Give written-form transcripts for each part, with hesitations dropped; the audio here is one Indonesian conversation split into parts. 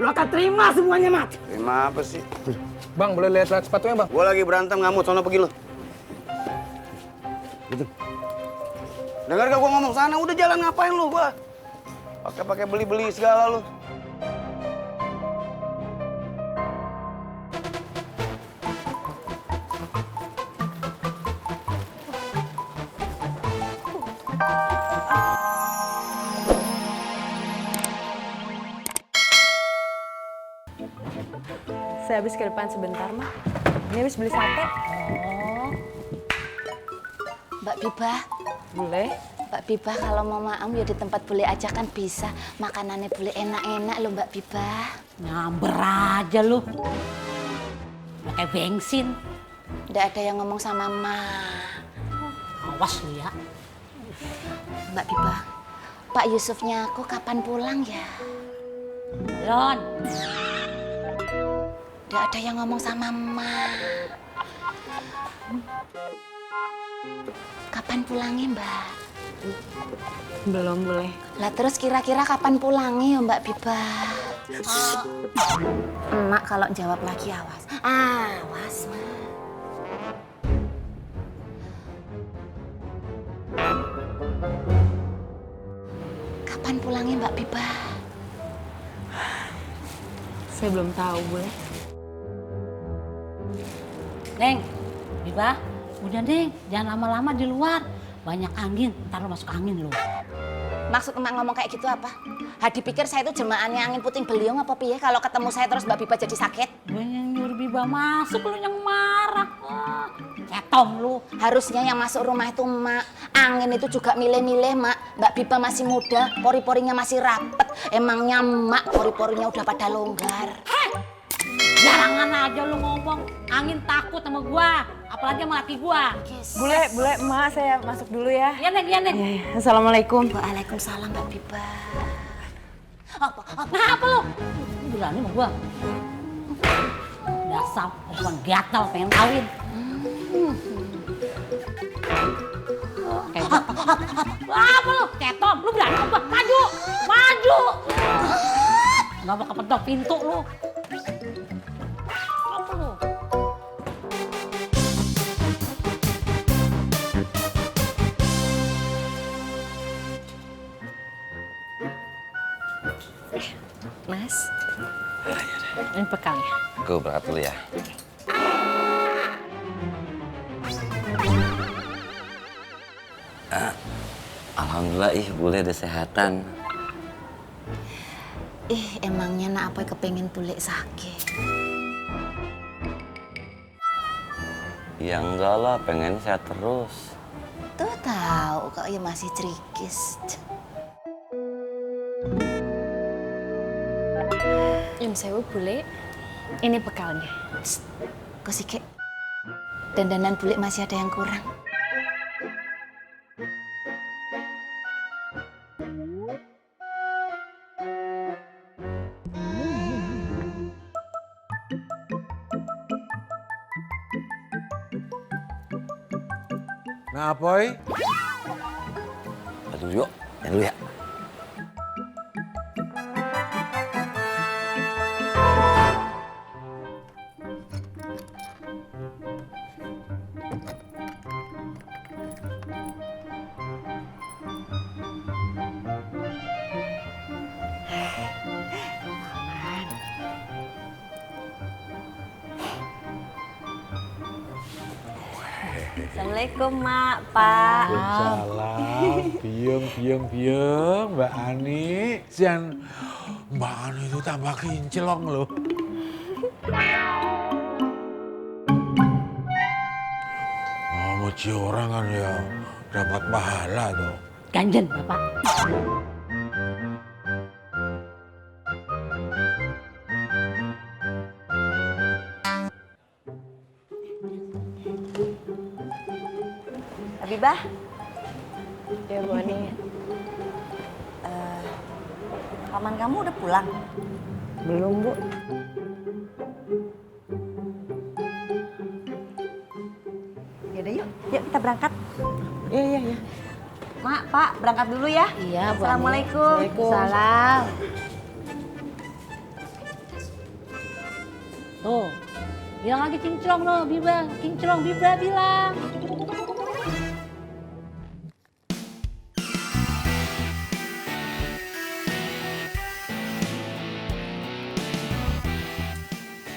Lo akan terima semuanya, Mat. Terima apa sih? Bang, boleh lihat sepatunya, Bang? Gua lagi berantem ngamut, sono pergi lu. Gitu. Dengar gak gua ngomong sana, udah jalan ngapain lu gua? Pakai beli-beli segala lu. Saya habis ke depan sebentar, Mak. Ini habis beli sate. Mbak Biba, Boleh? Mbak Biba kalau mau maam ya di tempat bule aja kan bisa. Makanannya bule enak-enak loh Mbak Biba. Nyamber aja lu. Pakai bensin. Nggak ada yang ngomong sama Ma. Awas lu ya. Mbak Biba, Pak Yusufnya aku kapan pulang ya? Lon. Nggak ada yang ngomong sama Ma. Kapan pulangnya Mbak? Belum boleh. Lah terus kira-kira kapan pulangnya ya Mbak Biba? Emak kalau jawab lagi awas. Awas, Ma. Kapan pulangnya Mbak Biba? Saya belum tahu, boleh? Neng, Biba, udah Neng, jangan lama-lama di luar. Banyak angin, ntar lo masuk angin lo. Maksud emak ngomong kayak gitu apa? Hadi pikir saya itu jemaahnya angin puting beliung apa piye? Kalau ketemu saya terus Mbak Biba jadi sakit? Gue yang nyuruh Biba masuk, lo yang marah. Wah, cetom lu. Harusnya yang masuk rumah itu emak. Angin itu juga milih-milih mak. Mbak Biba masih muda, pori-porinya masih rapet. Emangnya emak pori-porinya udah pada longgar. Jarangan aja lu ngomong. Angin takut sama gua, apalagi sama laki gua. Boleh, Emak. Saya masuk dulu ya. Iya Neng, iya Neng. Iya. Assalamualaikum. Waalaikumsalam Mbak Biba. Kenapa lu? Lu berani sama gua? Dasar perempuan gatal pengen kawin. Apa lu? Cetom, lu berani sama gua? Maju! Maju! Gak mau kepetok pintu lu. Apa lu? Mas. Ini bekalnya. Gue berangkat dulu ya. Alhamdulillah bule ada sehatan. Emangnya nak apa kepengen bule sakit? Ya enggak lah, pengen sehat terus. Tuh tahu kok ya masih cerikis. Yun sewu, bule. Ini bekalnya. Kok sih kek? Dandanan bule masih ada yang kurang. Nah, Boy. Aduh yuk, yang dulu ya. Assalamualaikum, Mak, Pak. Salam, biung, Mbak Ani. Sian, Mbak Ani itu tambah kinclong loh. Muji orang kan ya dapat pahala tuh. Ganjen, Bapak. Habibah. Ya, Bu Ani. Paman kamu udah pulang? Belum, Bu. Yaudah yuk kita berangkat. Iya. Mak, Pak, berangkat dulu ya. Iya, Bu Ani. Assalamualaikum. Waalaikumsalam. Tuh, bilang lagi kinclong lo, Biba. Kinclong, Biba bilang.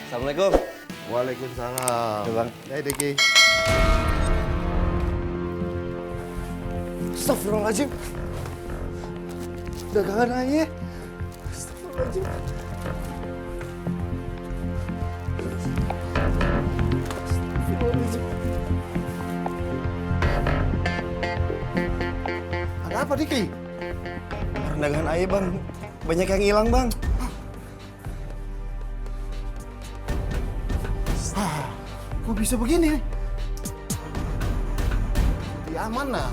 Assalamualaikum. Waalaikumsalam. Ya, Bang. Hai Deki. Astagfirullahaladzim. Dagangan aja. Astagfirullahaladzim. Astagfirullahaladzim. Ada apa Diki? Orang dagangan ayah bang, banyak yang hilang bang. Kok bisa begini? Ya mana?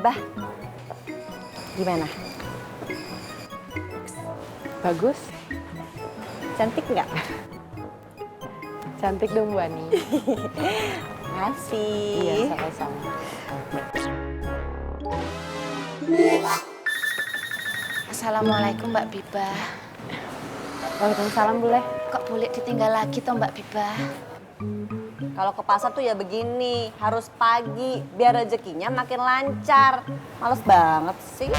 Bah, gimana? Bagus. Cantik nggak? Cantik dong Bu Ani. Makasih. Iya, sama-sama. Assalamualaikum Mbak Biba. Waalaikumsalam boleh. Kok boleh ditinggal lagi toh Mbak Biba? Kalau ke pasar tuh ya begini, harus pagi biar rezekinya makin lancar. Males banget sih.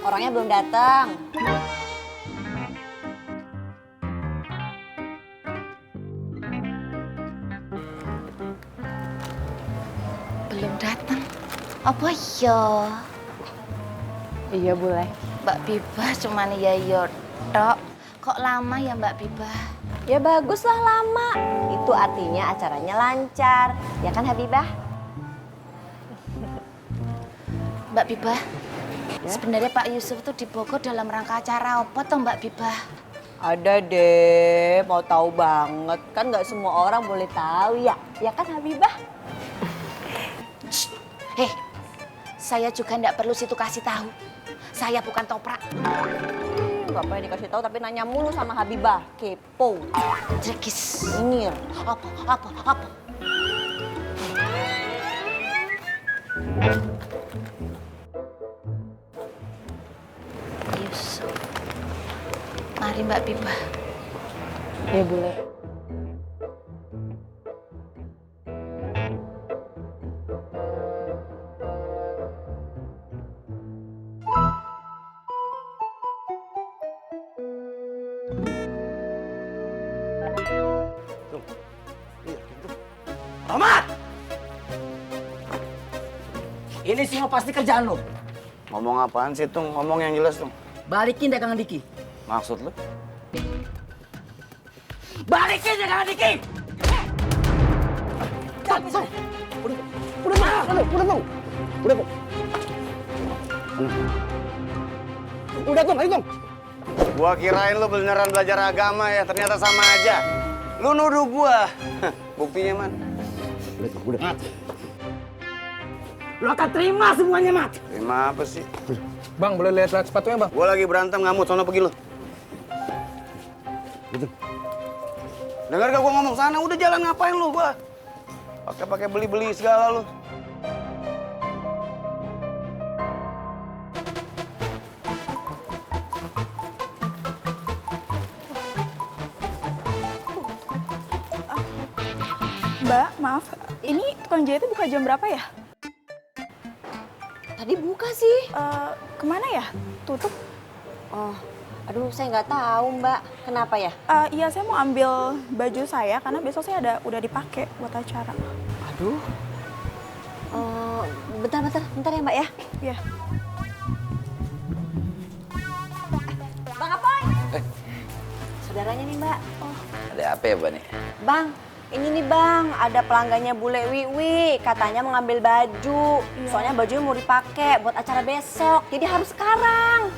Orangnya belum datang. Belum datang. Apa ya? Iya boleh. Mbak Biba cuman ya tok. Kok lama ya Mbak Biba? Ya baguslah lama. Itu artinya acaranya lancar. Ya kan Habibah? Mbak Biba, sebenarnya Pak Yusuf tuh di Bogor dalam rangka acara apa toh Mbak Biba? Ada deh, mau tahu banget. Kan nggak semua orang boleh tahu ya. Ya kan Habibah? Saya juga nggak perlu situ kasih tahu. Saya bukan toprak. Gak pengen dikasih tahu tapi nanya mulu sama Habibah. Kepo. Jekis. Nyir. Apa? Yusuf. Mari Mbak Biba. Iya boleh. Romat! Ini semua pasti kerjaan lo. Ngomong apaan sih tuh? Ngomong yang jelas tuh. Balikin dagangan Diki. Maksud lu? Balikin dagangan Diki! Udah tuh, ayo dong. Gua kirain lu beneran belajar agama ya, ternyata sama aja. Lu nuduh gua. Buktinya man. Mat. Lu akan terima semuanya, Mat. Terima apa sih? Bang, boleh lihat sepatunya, Bang? Gua lagi berantem ngamut, sono pergi lu. Gitu. Dengar gak gua ngomong sana, udah jalan ngapain lu gua? Pakai beli-beli segala lu. Mbak, maaf, ini tukang jahitnya buka jam berapa ya? Tadi buka sih. Kemana ya? Tutup? Oh, aduh saya nggak tahu Mbak. Kenapa ya? Iya, saya mau ambil baju saya karena besok saya udah dipakai buat acara. Aduh. Bentar ya Mbak ya. Iya. Bang Apoy. Saudaranya nih Mbak. Oh. Ada apa ya, Bang? Bang, ini nih Bang, ada pelanggannya Bule Wiwi. Katanya mau ngambil baju. Soalnya bajunya mau dipakai buat acara besok. Jadi harus sekarang.